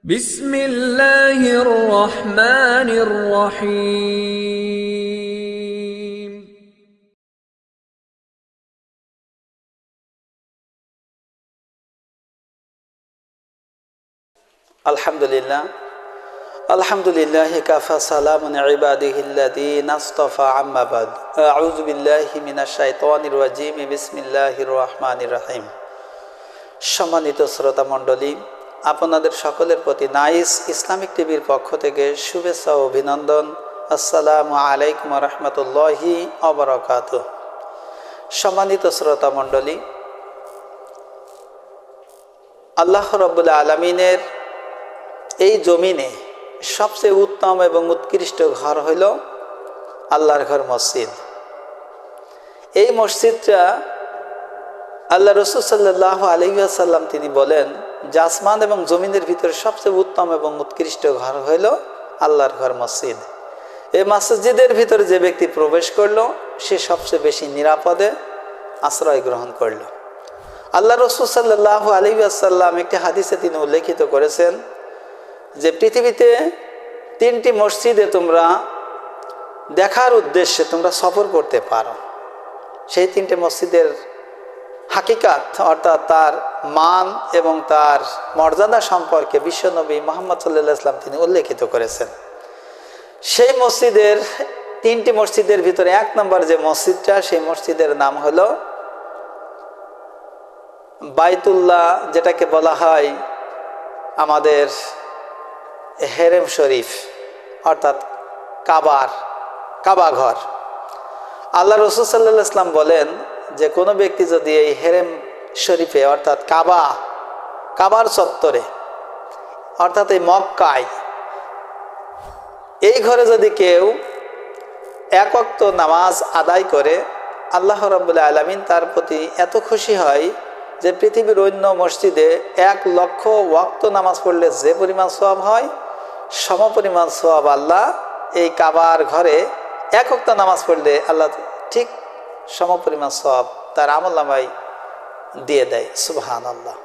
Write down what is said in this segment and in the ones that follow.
بسم الله الرحمن الرحيم الحمد لله كفى سلام عباده الذين اصطفى عما بعد أعوذ بالله من الشيطان الرجيم بسم الله الرحمن الرحيم সম্মানিত শ্রোতা মণ্ডলী, আপনাদের সকলের প্রতি নাইস ইসলামিক টিভির পক্ষ থেকে শুভেচ্ছা ও অভিনন্দন। আসসালামু আলাইকুম ওয়া রাহমাতুল্লাহি ওয়া বারাকাতুহু। সম্মানিত শ্রোতা মণ্ডলী, আল্লাহ রাব্বুল আলামিনের এই জমিনে সবচেয়ে উত্তম এবং উৎকৃষ্ট ঘর হইল আল্লাহর ঘর, মসজিদ। এই মসজিদটা আল্লাহ রাসূল সাল্লাল্লাহু আলাইহি ওয়াসাল্লাম তিনি বলেন যে আসমান এবং জমিনের ভিতরে সবচেয়ে উত্তম এবং উৎকৃষ্ট ঘর হইল আল্লাহর ঘর, মসজিদ। এই মসজিদের ভিতরে যে ব্যক্তি প্রবেশ করলো সে সবচেয়ে বেশি নিরাপদে আশ্রয় গ্রহণ করল। আল্লাহ রাসূল সাল্লাল্লাহু আলাইহি ওয়াসাল্লাম একটি হাদিসে তিনি উল্লেখিত করেছেন যে পৃথিবীতে তিনটি মসজিদে তোমরা দেখার উদ্দেশ্যে তোমরা সফর করতে পারো। সেই তিনটে মসজিদের হাকিকাত অর্থাৎ তার মান এবং তার মর্যাদা সম্পর্কে বিশ্বনবী মুহাম্মদ সাল্লাল্লাহু আলাইহি ওয়াসাল্লাম তিনি উল্লেখিত করেছেন। সেই মসজিদের তিনটি মসজিদের ভিতরে এক নম্বর যে মসজিদটা, সেই মসজিদের নাম হলো বাইতুল্লাহ, যেটাকে বলা হয় আমাদের হেরেম শরীফ অর্থাৎ কাবা ঘর। আল্লাহ রাসূল সাল্লাল্লাহু আলাইহি ওয়াসাল্লাম বলেন যে কোনো ব্যক্তি যদি এই হেরেম শরীফে অর্থাৎ কাবার চত্বরে অর্থাৎ এই মক্কায় এই ঘরে যদি কেউ এক ওয়াক্ত নামাজ আদায় করে, আল্লাহ রাব্বুল আলামিন তার প্রতি এত খুশি হয় যে পৃথিবীর অন্য মসজিদে 1,00,000 ওয়াক্ত নামাজ পড়লে যে পরিমাণ সওয়াব হয়, সমপরিমাণ সওয়াব আল্লাহ এই কাবার ঘরে এক ওয়াক্ত নামাজ পড়লে আল্লাহ ঠিক সমপরিমাণ সওয়াব তার আমলনামায় দিয়ে দেয়। সুবহানাল্লাহ।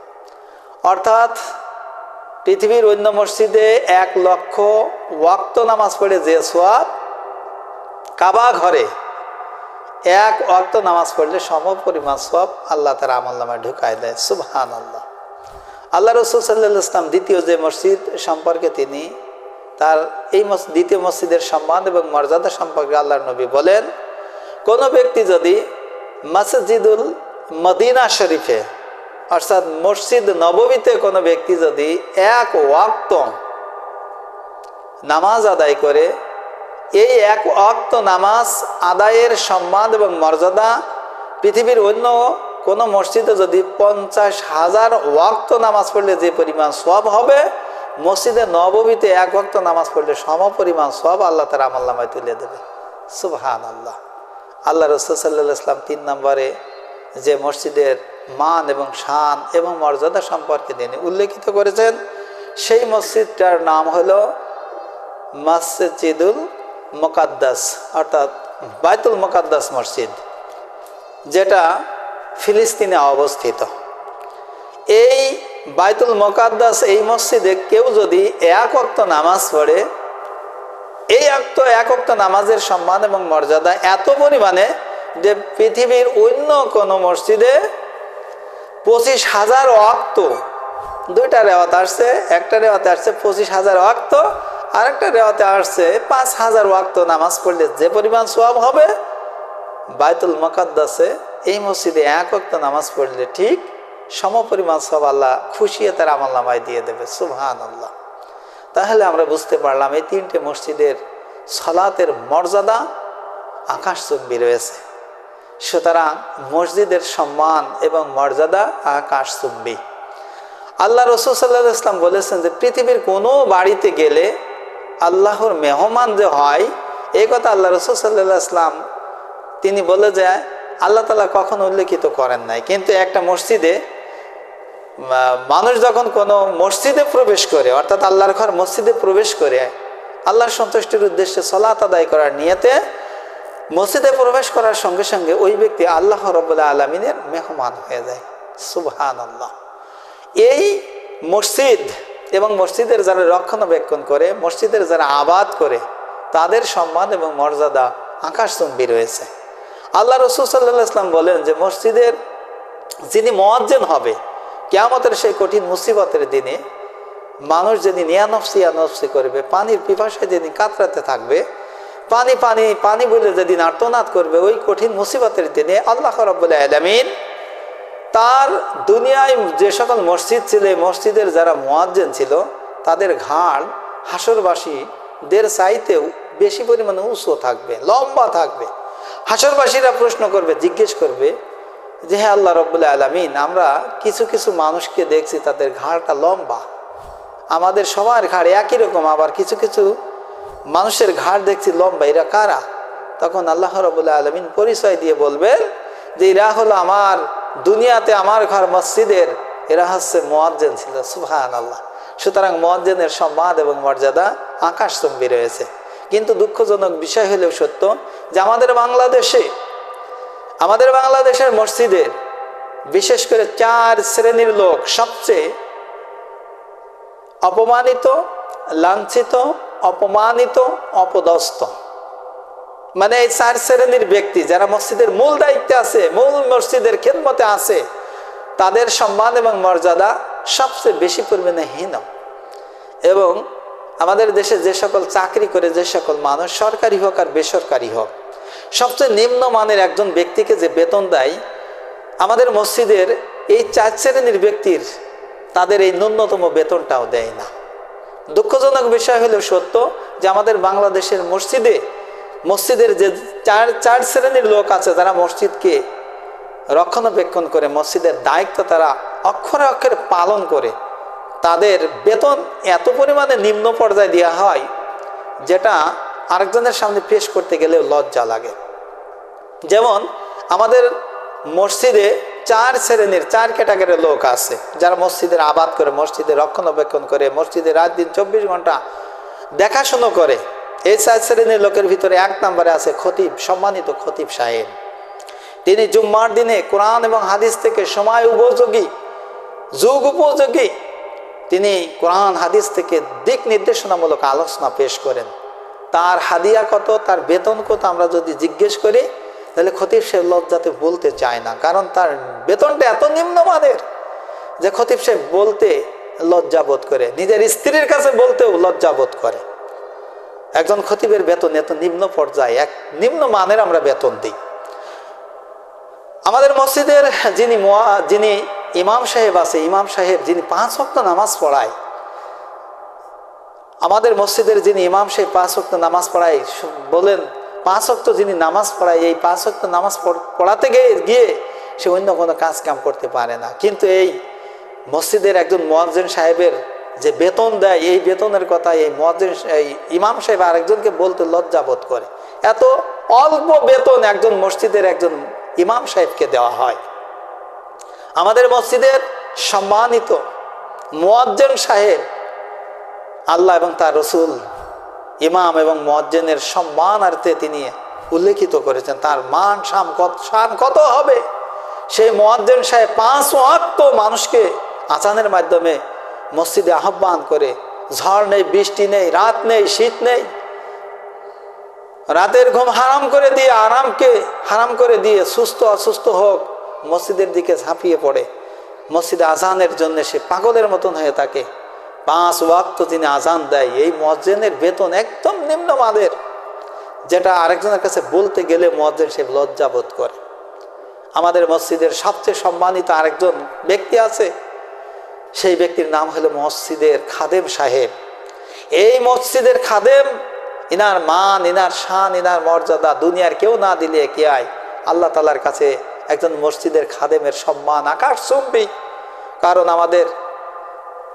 অর্থাৎ পৃথিবীর অন্য মসজিদে 1,00,000 ওয়াক্ত নামাজ পড়ে যে সওয়াব, কাবা ঘরে এক ওয়াক্ত নামাজ পড়লে সমপরিমাণ সওয়াব আল্লাহ তার আমলনামায় ঢুকায় দেয়। সুবহানাল্লাহ। আল্লাহ রাসূল সাল্লাল্লাহু আলাইহি ওয়াসাল্লাম দ্বিতীয় যে মসজিদ সম্পর্কে তিনি তার এই দ্বিতীয় মসজিদের সম্মান এবং মর্যাদা সম্পর্কে আল্লাহর নবী বলেন, কোনো ব্যক্তি যদি মসজিদুল মদিনা শরীফে অর্থাৎ মসজিদ নববীতে কোনো ব্যক্তি যদি এক ওয়াক্ত নামাজ আদায় করে, এই এক ওয়াক্ত নামাজ আদায়ের সম্মান এবং মর্যাদা পৃথিবীর অন্য কোনো মসজিদে যদি 50,000 ওয়াক্ত নামাজ পড়লে যে পরিমাণ সওয়াব হবে, মসজিদে নববীতে এক ওয়াক্ত নামাজ পড়লে সমপরিমাণ সওয়াব আল্লাহ তার আমলনামায় তুলে দেবে। সুবহানাল্লাহ। আল্লাহ রাসূল সাল্লাল্লাহু আলাইহি ওয়াসাল্লাম 3 নম্বরে যে মসজিদের মান এবং শান এবং মর্যাদা সম্পর্কে তিনি উল্লেখিত করেছেন, সেই মসজিদটার নাম হলো মসজিদুল মুকাদ্দাস অর্থাৎ বাইতুল মুকাদ্দাস মসজিদ, যেটা ফিলিস্তিনে অবস্থিত। এই বাইতুল মুকাদ্দাস এই মসজিদে কেউ যদি এক ওয়াক্ত নামাজ পড়ে, এই এক ওয়াক্ত নামাজের সম্মান এবং মর্যাদা এত পরিমাণে যে পৃথিবীর অন্য কোনো মসজিদে 25,000 ওয়াক্ত, দুইটা রেওয়াত আসছে, একটা রেওয়াতে আসছে 25,000 ওয়াক্ত, আর একটা রেওয়াতে আসছে 5,000 ওয়াক্ত নামাজ পড়লে যে পরিমাণ সওয়াব হবে, বাইতুল মুকাদ্দাসে এই মসজিদে এক ওয়াক্ত নামাজ পড়লে ঠিক সমপরিমাণ সওয়াব আল্লাহ খুশিয়ে তার আমলনামায় দিয়ে দেবে। সুবহানাল্লাহ। তাহলে আমরা বুঝতে পারলাম এই তিনটে মসজিদের সালাতের মর্যাদা আকাশচুম্বী রয়েছে। সুতরাং মসজিদের সম্মান এবং মর্যাদা আকাশচুম্বী। আল্লাহ রাসূল সাল্লাল্লাহু আলাইহি ওয়াসাল্লাম বলেছেন যে পৃথিবীর কোনো বাড়িতে গেলে আল্লাহর মেহমান যে হয়, এই কথা আল্লাহ রাসূল সাল্লাল্লাহু আলাইহি ওয়াসাল্লাম তিনি বলে যে আল্লাহ তাআলা কখনো উল্লেখিত করেন নাই। কিন্তু একটা মসজিদে মানুষ যখন কোনো মসজিদে প্রবেশ করে অর্থাৎ আল্লাহর ঘর মসজিদে প্রবেশ করে আল্লাহর সন্তুষ্টির উদ্দেশ্যে সালাত আদায় করার নিয়তে মসজিদে প্রবেশ করার সঙ্গে সঙ্গে ওই ব্যক্তি আল্লাহ রাব্বুল আলামিনের মেহমান হয়ে যায়। সুবহানাল্লাহ। এই মসজিদ এবং মসজিদের যারা রক্ষণাবেক্ষণ করে, মসজিদের যারা আবাদ করে, তাদের সম্মান এবং মর্যাদা আকাশচুম্বী রয়েছে। আল্লাহ রাসূল সাল্লাল্লাহু আলাইহি ওয়াসাল্লাম বলেন যে মসজিদের যিনি মুয়াজ্জিন হবে কিয়ামতের সেই কঠিন মুসিবতের দিনে, মানুষ যেদিন ইয়ানফসি করবে, পানির পিপাসায় যেদিন কাতরাতে থাকবে, পানি পানি পানি বলে যেদিন আর্তনাদ করবে, ওই কঠিন মুসিবতের দিনে আল্লাহ রাব্বুল আলামিন তার দুনিয়ায় যে সকল মসজিদ ছিল, মসজিদের যারা মুয়াজ্জিন ছিল, তাদের ঘাড় হাসরবাসীদের চাইতেও বেশি পরিমাণে উঁচু থাকবে, লম্বা থাকবে। হাসরবাসীরা প্রশ্ন করবে, জিজ্ঞেস করবে যে হে আল্লাহ রাব্বুল আলামিন, আমরা কিছু কিছু মানুষকে দেখছি তাদের ঘাড়টা লম্বা, আমাদের সবার ঘাড় একই রকম, আবার কিছু কিছু মানুষের ঘাড় দেখছি লম্বা, এরা কারা? তখন আল্লাহ রাব্বুল আলামিন পরিচয় দিয়ে বলবেন যে এরা হলো আমার দুনিয়াতে আমার ঘর মসজিদের, এরা হচ্ছে মুয়াজ্জিন ছিল। সুবহানাল্লাহ। সুতরাং মুয়াজ্জিনের সম্মান এবং মর্যাদা আকাশচুম্বী রয়েছে। কিন্তু দুঃখজনক বিষয় হলেও সত্য যে আমাদের বাংলাদেশের মসজিদের বিশেষ করে 4 শ্রেণীর লোক সবচেয়ে অপমানিত, লাঞ্ছিত, অপমানিত, অপদস্থ। মানে এই 4 শ্রেণীর ব্যক্তি যারা মসজিদের মূল দায়িত্বে আছে, মূল মসজিদের খেদমতে আছে, তাদের সম্মান এবং মর্যাদা সবচেয়ে বেশি পরিমাণে হীন। এবং আমাদের দেশে যে সকল চাকরি করে যে সকল মানুষ, সরকারি হোক আর বেসরকারি হোক, সবচেয়ে নিম্নমানের একজন ব্যক্তিকে যে বেতন দেয়, আমাদের মসজিদের এই 4 শ্রেণীর ব্যক্তির তাদের এই ন্যূনতম বেতনটাও দেয় না। দুঃখজনক বিষয় হলেও সত্য যে আমাদের বাংলাদেশের মসজিদের যে 4 শ্রেণীর লোক আছে, যারা মসজিদকে রক্ষণাবেক্ষণ করে, মসজিদের দায়িত্ব তারা অক্ষরে অক্ষরে পালন করে, তাদের বেতন এত পরিমাণে নিম্ন পর্যায়ে দেওয়া হয় যেটা আরেকজনের সামনে পেশ করতে গেলেও লজ্জা লাগে। যেমন আমাদের মসজিদে 4 শ্রেণীর 4 ক্যাটাগরির লোক আছে যারা মসজিদের আবাদ করে, মসজিদের রক্ষণাবেক্ষণ করে, মসজিদে রাত দিন 24 ঘন্টা দেখাশুনো করে। এই 4 শ্রেণীর লোকের ভিতরে 1 নম্বরে আছে খতিব, সম্মানিত খতিব সাহেব। তিনি জুম্মার দিনে কোরআন এবং হাদিস থেকে সময় উপযোগী, যুগ উপযোগী তিনি কোরআন হাদিস থেকে দিক নির্দেশনামূলক আলোচনা পেশ করেন। তার হাদিয়া কত, তার বেতন কত আমরা যদি জিজ্ঞেস করি, তাহলে খতিব সাহেব লজ্জাতে বলতে চায় না, কারণ তার বেতনটা এত নিম্নমানের যে খতিব সাহেব বলতে লজ্জা বোধ করে, নিজের স্ত্রীর কাছে বলতেও লজ্জা বোধ করে। একজন খতিবের বেতন এত নিম্ন পর্যায়ে, এক নিম্নমানের আমরা বেতন দিই। আমাদের মসজিদের যিনি ইমাম সাহেব আছে, ইমাম সাহেব যিনি 5 ওয়াক্ত নামাজ পড়ায়, আমাদের মসজিদের যিনি ইমাম সাহেব 5 ওয়াক্ত নামাজ পড়ায়, বলেন 5 ওয়াক্ত যিনি নামাজ পড়ায়, এই 5 ওয়াক্ত নামাজ পড়াতে গিয়ে সে অন্য কোনো কাজ কাম করতে পারে না। কিন্তু এই মসজিদের একজন মুয়াজ্জিন সাহেবের যে বেতন দেয়, এই বেতনের কথা এই ইমাম সাহেব আরেকজনকে বলতে লজ্জা বোধ করে। এত অল্প বেতন একজন মসজিদের একজন ইমাম সাহেবকে দেওয়া হয়। আমাদের মসজিদের সম্মানিত মুয়াজ্জিন সাহেব, আল্লাহ এবং তার রসুল ইমাম এবং মুয়াজ্জিনের সম্মানার্থে তিনি উল্লেখিত করেছেন, তার শান কত হবে। সেই মুয়াজ্জিন সাহেব 5 ওয়াক্ত মানুষকে আজানের মাধ্যমে মসজিদে আহ্বান করে, ঝড় নেই, বৃষ্টি নেই, রাত নেই, শীত নেই, রাতের ঘুম হারাম করে দিয়ে, আরামকে হারাম করে দিয়ে সুস্থ অসুস্থ হোক মসজিদের দিকে ঝাঁপিয়ে পড়ে, মসজিদে আজানের জন্য সে পাগলের মতন হয়ে থাকে। 5 ওয়াক্ত তিনি আজান দেয়। এই মুয়াজ্জিনের বেতন একদম নিম্নমানের, যেটা আরেকজনের কাছে বলতে গেলে মুয়াজ্জিন সে লজ্জা বোধ করে। আমাদের মসজিদের সবচেয়ে সম্মানিত আরেকজন ব্যক্তি আছে, সেই ব্যক্তির নাম হলো মসজিদের খাদেম সাহেব। এই মসজিদের খাদেম, ইনার মান, ইনার শান, ইনার মর্যাদা দুনিয়ার কেউ না দিলে কি হয়, আল্লাহ তাআলার কাছে একজন মসজিদের খাদেমের সম্মান আকাশচুম্বী। কারণ আমাদের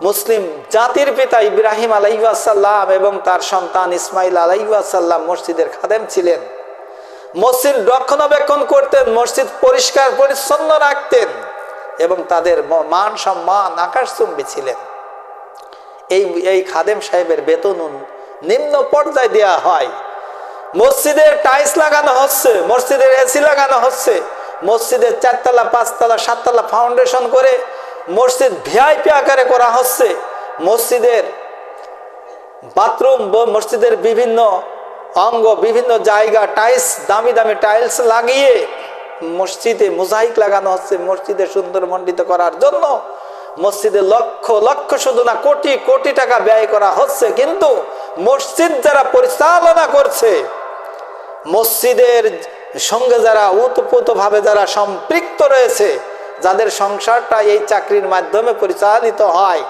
মুসলিম জাতির পিতা ইব্রাহিম আলাইহিস সালাম এবং তার সন্তান ইসমাইল আলাইহিস সালাম মসজিদের খাদেম ছিলেন। মসজিদ রক্ষণাবেক্ষণ করতেন, মসজিদ পরিষ্কার পরিচ্ছন্ন রাখতেন এবং তাদের মান সম্মান আকাশচুম্বী ছিলেন। এই খাদেম সাহেবের বেতন নিম্ন পর্যায়ে দেওয়া হয়। মসজিদের টাইলস লাগানো হচ্ছে, মসজিদের এসি লাগানো হচ্ছে, মসজিদের 4 তলা 5 তলা 7 তলা ফাউন্ডেশন করে মসজিদ ভিআইপি আকারে করা হচ্ছে, মসজিদের বাথরুম, মসজিদের বিভিন্ন অঙ্গ, বিভিন্ন জায়গা টাইলস, দামি দামি টাইলস লাগিয়ে মসজিদে মোজাইক লাগানো হচ্ছে মসজিদে সুন্দর মণ্ডিত করার জন্য। মসজিদে লক্ষ লক্ষ, শুধু না কোটি কোটি টাকা ব্যয় করা হচ্ছে, কিন্তু মসজিদ যারা পরিচালনা করছে, মসজিদের সঙ্গে যারা ওতপ্রোতভাবে যারা সম্পৃক্ত রয়েছে, যাদের সংসারটা এই চাকরির মাধ্যমে পরিচালিত হয়,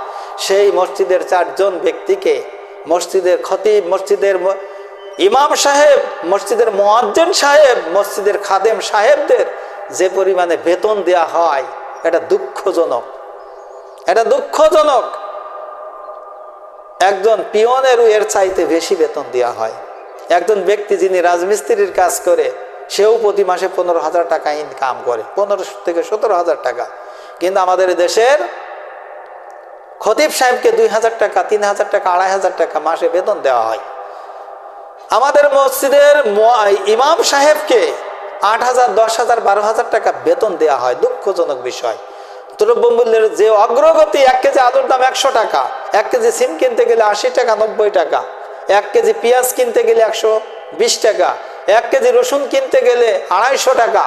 সেই মসজিদের 4 জন ব্যক্তিকে, মসজিদের খতিব, মসজিদের ইমাম সাহেব, মসজিদের মুয়াজ্জিন সাহেব, মসজিদের খাদেম সাহেবদের যে পরিমাণে বেতন দেয়া হয়, এটা দুঃখজনক। এটা দুঃখজনক। একজন পিয়নেরও এর চাইতে বেশি বেতন দেওয়া হয়। একজন ব্যক্তি যিনি রাজমিস্ত্রির কাজ করে, সেও প্রতি মাসে 15,000 টাকা ইনকাম করে, 15 থেকে 17,000 টাকা। কিন্তু আমাদের দেশের খতিব সাহেবকে 2,000 টাকা, 3,000 টাকা, 2,500 টাকা মাসে বেতন দেওয়া হয়। আমাদের মসজিদের ইমাম সাহেবকে 8,000, 10,000, 12,000 টাকা বেতন দেওয়া হয়। দুঃখজনক বিষয়। দ্রব্যমূল্যের যে অগ্রগতি, 1 কেজি আলুর দাম 100 টাকা, 1 কেজি সিম কিনতে গেলে 80 টাকা, 90 টাকা, 1 কেজি পেঁয়াজ কিনতে গেলে 120 টাকা, 1 কেজি রসুন কিনতে গেলে 250 টাকা,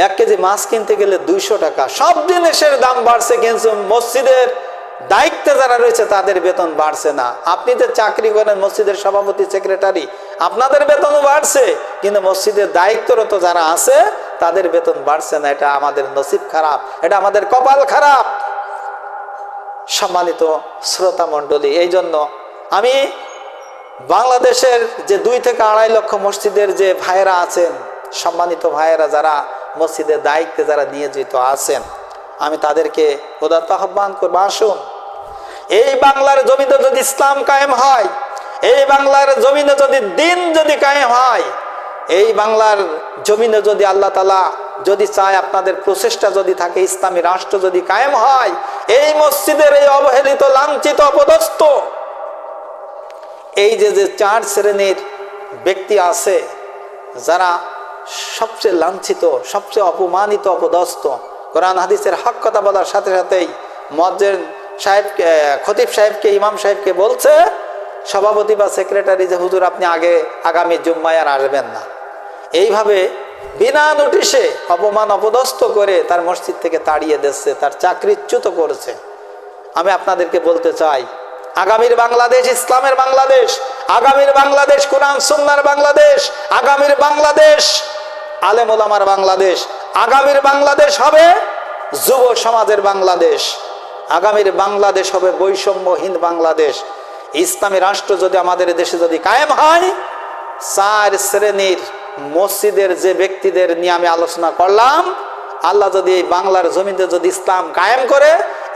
1 কেজি মাছ কিনতে গেলে 200 টাকা। সব জিনিসের দাম বাড়ছে, কিন্তু মসজিদের দায়িত্বে যারা রয়েছে তাদের বেতন বাড়ছে না। আপনি যে চাকরি করেন, মসজিদের সভাপতি, সেক্রেটারি, আপনাদের বেতনও বাড়ছে, কিন্তু মসজিদের দায়িত্বরত যারা আছে তাদের বেতন বাড়ছে না। এটা আমাদের নসিব খারাপ, এটা আমাদের কপাল খারাপ। সম্মানিত শ্রোতা মণ্ডলী, এই জন্য আমি বাংলাদেশের যে 2 থেকে 2.5 লক্ষ মসজিদের যে ভাইয়েরা আছেন, সম্মানিত ভাইয়েরা যারা মসজিদের দায়িত্বে যারা নিয়োজিত আছেন, আমি তাদেরকে উদাত্ত আহ্বান করবো, আসুন এই বাংলার জমিনে যদি ইসলাম কায়েম হয়, এই বাংলার জমিনে যদি দিন যদি কায়েম হয়, এই বাংলার জমিনে যদি আল্লাহ তাআলা যদি চায়, আপনাদের প্রচেষ্টা যদি থাকে, ইসলামী রাষ্ট্র যদি কায়েম হয়, এই মসজিদের এই অবহেলিত, লাঞ্ছিত, অপদস্থ এই যে 4 শ্রেণীর ব্যক্তি আছে, যারা সবচেয়ে লাঞ্ছিত, সবচেয়ে অপমানিত, অপদস্থ, কোরআন হাদিসের হক কথা বলার সাথে সাথেই মুয়াজ্জিন সাহেবকে, খতিব সাহেবকে, ইমাম সাহেবকে বলছে সভাপতি বা সেক্রেটারি যে হুজুর আপনি আগামী জুম্মায় আর আসবেন না। এইভাবে বিনা নোটিশে অপমান, অপদস্থ করে তার মসজিদ থেকে তাড়িয়ে দিচ্ছে, তার চাকরিচ্যুত করেছে। আমি আপনাদেরকে বলতে চাই, আগামীর বাংলাদেশ ইসলামের বাংলাদেশ, আগামীর বাংলাদেশ কোরআন সুন্নাহর বাংলাদেশ, আগামীর বাংলাদেশ আলেম ওলামার বাংলাদেশ, আগামীর বাংলাদেশ হবে যুব সমাজের বাংলাদেশ, আগামীর বাংলাদেশ হবে বৈষম্যহীন বাংলাদেশ। ইসলামী রাষ্ট্র যদি আমাদের দেশে যদি কায়েম হয়, 4 শ্রেণীর মসজিদের যে ব্যক্তিদের নিয়ে আমি আলোচনা করলাম, আল্লাহ যদি এই বাংলার জমিনে যদি ইসলাম কায়েম করে,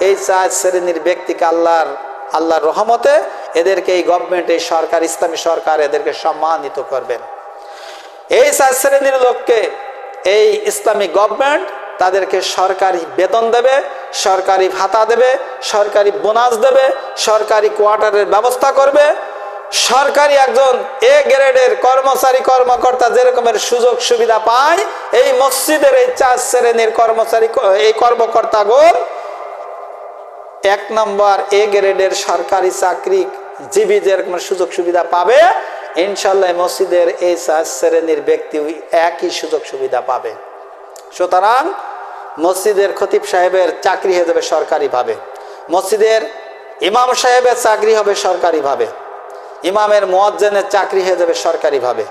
এই 4 শ্রেণীর ব্যক্তিকে আল্লাহর রহমতে এদেরকে এই গভর্নমেন্ট, এই সরকার, ইসলামী সরকার এদেরকে সম্মানিত করবেন। এই 4 শ্রেণীর লোককে এই ইসলামিক গভর্নমেন্ট তাদেরকে সরকারি বেতন দেবে, সরকারি ভাতা দেবে, সরকারি বোনাস দেবে, সরকারি কোয়ার্টারের ব্যবস্থা করবে। সরকারি একজন এ গ্রেডের কর্মচারী, কর্মকর্তা যেরকমের সুযোগ সুবিধা পায়, এই মসজিদের এই 4 শ্রেণীর কর্মচারী, এই কর্মকর্তাগণ 1 নম্বর এ গ্রেডের সরকারি চাকরিজীবী যেরকম সুযোগ সুবিধা পাবে, ইনশাল্লাহ মসজিদের এই 4 শ্রেণীর ব্যক্তি একই সুযোগ সুবিধা পাবে। সুতরাং মসজিদের খতিব সাহেবের চাকরি হয়ে যাবে সরকারিভাবে, মসজিদের ইমাম সাহেবের চাকরি হবে সরকারিভাবে, ইমামের মুয়াজ্জিনের চাকরি হয়ে যাবে সরকারিভাবে,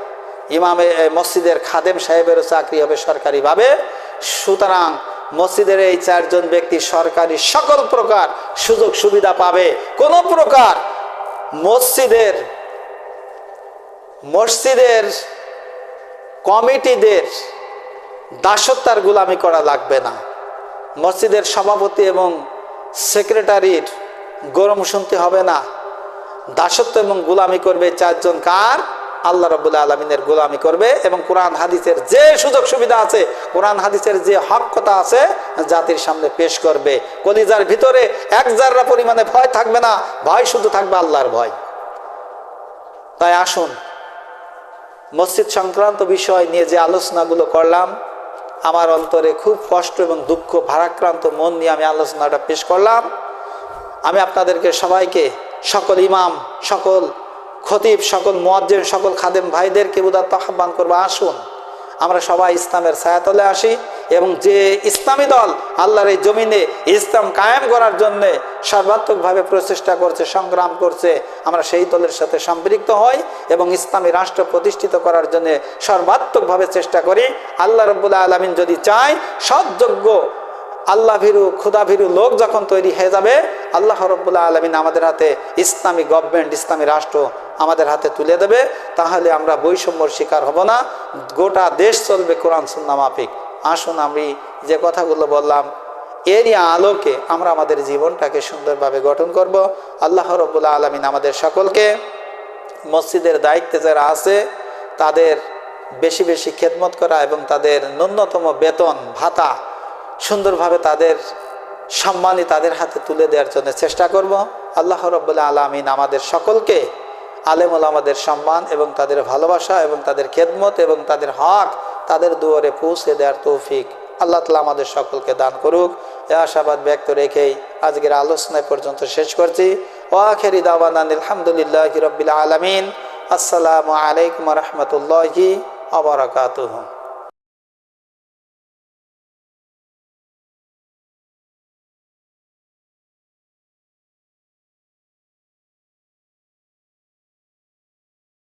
মসজিদের খাদেম সাহেবেরও চাকরি হবে সরকারিভাবে। সুতরাং মসজিদের এই 4 জন ব্যক্তি সরকারি সকল প্রকার সুযোগ সুবিধা পাবে। কোন প্রকার মসজিদের কমিটিদের দাসত্বের গোলামি করা লাগবে না। মসজিদের সভাপতি এবং সেক্রেটারির গরম শুনতে হবে না। দাসত্ব এবং গোলামি করবে 4 জন, কার? আল্লাহ রাব্বুল আলামিনের গোলামি করবে এবং কোরআন হাদিসের যে সুযোগ সুবিধা আছে, কোরআন হাদিসের যে হক কথা আছে জাতির সামনে পেশ করবে। কলিজার ভিতরে 1 জাররা পরিমাণে ভয় থাকবে না, ভয় শুধু থাকবে আল্লাহর ভয়। তাই আসুন, মসজিদ সংক্রান্ত বিষয় নিয়ে যে আলোচনাগুলো করলাম, আমার অন্তরে খুব কষ্ট এবং দুঃখ ভারাক্রান্ত মন নিয়ে আমি আলোচনাটা পেশ করলাম। আমি আপনাদেরকে সবাইকে, সকল ইমাম, সকল খতিব, সকল মুয়াজ্জিন, সকল খাদেম ভাইদেরকে উদাত্ত আহ্বান করবো, আসুন আমরা সবাই ইসলামের ছায়াতলে আসি এবং যে ইসলামী দল আল্লাহর এই জমিনে ইসলাম কায়েম করার জন্যে সর্বাত্মকভাবে প্রচেষ্টা করছে, সংগ্রাম করছে, আমরা সেই দলের সাথে সম্পৃক্ত হই এবং ইসলামী রাষ্ট্র প্রতিষ্ঠিত করার জন্য সর্বাত্মকভাবে চেষ্টা করি। আল্লাহ রাব্বুল আলামিন যদি চায়, সৎযোগ্য আল্লাহ ভীরু, খুদা ভীরু লোক যখন তৈরি হয়ে যাবে, আল্লাহ রাব্বুল আলামিন আমাদের হাতে ইসলামী গভর্নমেন্ট, ইসলামী রাষ্ট্র আমাদের হাতে তুলে দেবে, তাহলে আমরা বৈষম্যর শিকার হব না, গোটা দেশ চলবে কোরআন সুন্নাহ মাফিক। আসুন আমি যে কথাগুলো বললাম এরই আলোকে আমরা আমাদের জীবনটাকে সুন্দরভাবে গঠন করব। আল্লাহ রাব্বুল আলামিন আমাদের সকলকে মসজিদের দায়িত্বে যারা আছে তাদের বেশি বেশি খেদমত করা এবং তাদের ন্যূনতম বেতন ভাতা সুন্দরভাবে তাদের সম্মানী তাদের হাতে তুলে দেওয়ার জন্য চেষ্টা করব। আল্লাহ রাব্বুল আলামিন আমাদের সকলকে আলেম ওলামাদের সম্মান এবং তাদের ভালোবাসা এবং তাদের খেদমত এবং তাদের হক তাদের দুয়ারে পৌঁছে দেওয়ার তৌফিক আল্লাহ তাআলা আমাদের সকলকে দান করুক। এ আশাবাদ ব্যক্ত রেখেই আজকের আলোচনা পর্যন্ত শেষ করছি। ওয়া আখিরি দাওয়ানা আলহামদুলিল্লাহি রাব্বিল আলামিন। আসসালামু আলাইকুম ওয়া রাহমাতুল্লাহি ওয়া বারাকাতুহু।